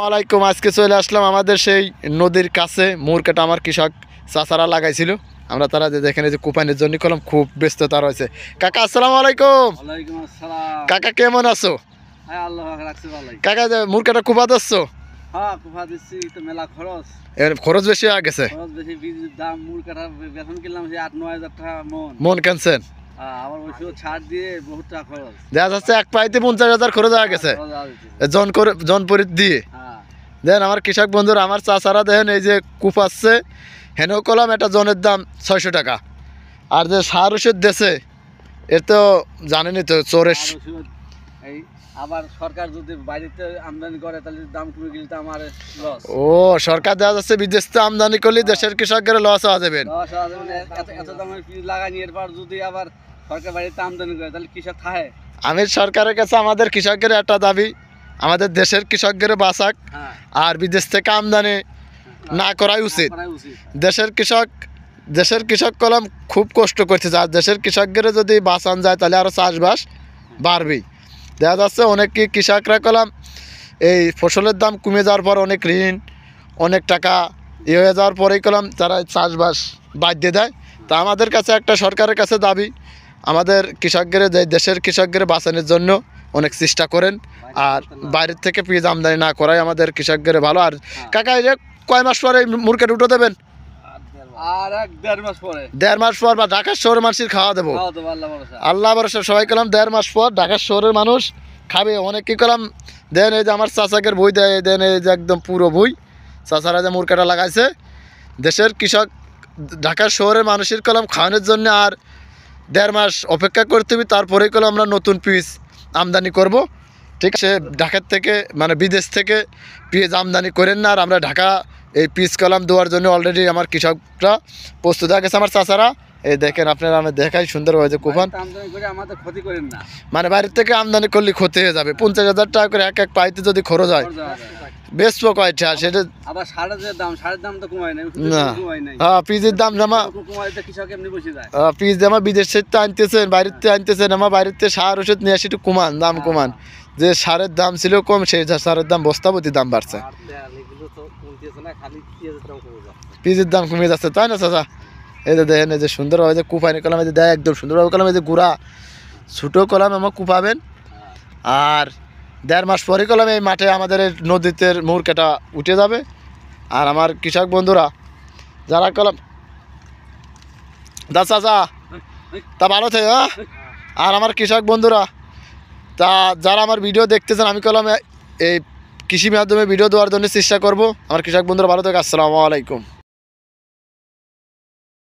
ওয়ালাইকুম। আজকে চলে আসলাম আমাদের সেই নদীর কাছে মুরকেটা আমার কৃষক চাচারা লাগাইছিল। আমরা তারা যে দেখেন যে কোপানের জন্য কলম খুব ব্যস্ততা রয়েছে। কাকা আসসালামু আলাইকুম। ওয়ালাইকুম আসসালাম। কাকা কেমন আছো? হ্যাঁ আল্লাহ রাখছে ভালোই। কাকা যে মুরকেটা কুপা দিচ্ছ? হ্যাঁ কুপা দিচ্ছি তো মেলা খরচ। এর খরচ বেশি হয়ে গেছে। খরচ বেশি, বীজের দাম মুর কাটা বেতন কিনলাম যে 8-9 হাজার টাকা মন। মন কেনছেন? আবার ওষুধ ছাড় দিয়ে বহুত টাকা খরচ। দেখা যাচ্ছে এক পাইতে 50,000 খরচ হয়ে গেছে জনপরি দিয়ে। হ্যাঁ দেখেন আমার কৃষক বন্ধুরা, আমার চাচারা দেখেন এই যে কুপাচ্ছে হেনেও কলাম, একটা জনের দাম 600 টাকা। আর যে সার ওষুধ দেশে এর তো জানেনই তো চোরের। এই আবার সরকার যদি বাইরেতে আমদানি করে তাহলে দাম কমে গেলে তো আমার লস। ও সরকার দেখা যাচ্ছে বিদেশ থেকে আমদানি করলে দেশের কৃষকের লস হয়ে যাবেন। লস আছে মানে এত দামের বীজ লাগানি, এরপর যদি আবার সরকার বাইরেতে আমদানি করে তাহলে কৃষক খায়। আমি সরকারের কাছে আমাদের কৃষকের একটা দাবি, আমাদের দেশের কৃষকদের বাঁচাক আর বিদেশ থেকে আমদানি না করাই উচিত। দেশের কৃষক কলম খুব কষ্ট করতেছে, আর দেশের কৃষকদের যদি বাঁচান যায় তাহলে আরও চাষবাস বাড়বেই। দেখা যাচ্ছে অনেক কৃষকরা কলম এই ফসলের দাম কমে যাওয়ার পর অনেক ঋণ অনেক টাকা হয়ে যাওয়ার পরেই কলম তারা চাষবাস বাদ দিয়ে দেয়। তা আমাদের কাছে একটা সরকারের কাছে দাবি, আমাদের কৃষকদের দেশের কৃষকদের বাঁচানোর জন্য অনেক চেষ্টা করেন, আর বাইরের থেকে পেঁয়াজ আমদানি না করাই আমাদের কৃষকদের ভালো। আর কাকা এই যে কয় মাস পরে মুরকেট উঠে দেবেন? আর 1-1.5 মাস পরে। 1.5 মাস পর বা ঢাকার শহরের মানুষের খাওয়া দেবো। আল্লাহ ভরসা সবাই কলাম 1.5 মাস পর ঢাকার শহরের মানুষ খাবে। অনেক কি কলাম দেন এই যে আমার চাচাকের বই দেয়, দেন এই যে একদম পুরো বই চাচারা যে মুরকাটা লাগাইছে দেশের কৃষক ঢাকার শহরের মানুষের কলম খাওয়ানোর জন্য। আর 1.5 মাস অপেক্ষা করতে হবে, তারপরেই কলম আমরা নতুন পিস আমদানি করব। ঠিক আছে, ঢাকার থেকে মানে বিদেশ থেকে পেঁয়াজ আমদানি করেন না। আর আমরা ঢাকা এই পিস কলাম দেওয়ার জন্য অলরেডি আমার কৃষকরা প্রস্তুত হয়ে গেছে। আমার চাচারা এই দেখেন, আপনারা আমি দেখাই সুন্দর হয়েছে কুপান। মানে বাইরের থেকে আমদানি করলে ক্ষতি হয়ে যাবে। 50,000 টাকা করে এক পাইতে যদি খরচ হয়, বেচবো কয়টা? সেটা আবার সারের দাম তো কমায় নাই না। হ্যাঁ পিসের দাম জামা পিস জামা বিদেশ থেকে আনতেছেন, বাইরের থেকে আনতেছেন। আমার বাইরের থেকে সার ওষুধ নিয়ে আসি একটু কমান দাম কমান। যে সারের দাম ছিল কম, সেই সারের দাম বস্তাপতি দাম বাড়ছে, পিসের দাম কমে যাচ্ছে, তাই না চাচা? এই যে দেখেন এই যে সুন্দরভাবে যে কুপানি কলাম এই যে দেয় একদম সুন্দরভাবে কলাম এই যে গুড়া ছোটো কলাম আমার কুপাবেন। আর 1.5 মাস পরে কলাম এই মাঠে আমাদের এই নদীতে মুরকেটা উঠে যাবে। আর আমার কৃষক বন্ধুরা যারা কলাম দা চাচা তা ভালো থাকে। আর আমার কৃষক বন্ধুরা তা যারা আমার ভিডিও দেখতেছেন, আমি কলাম এই কৃষি মাধ্যমে ভিডিও দেওয়ার জন্য চেষ্টা করব। আমার কৃষক বন্ধুরা ভালো থাকে। আসসালামু আলাইকুম।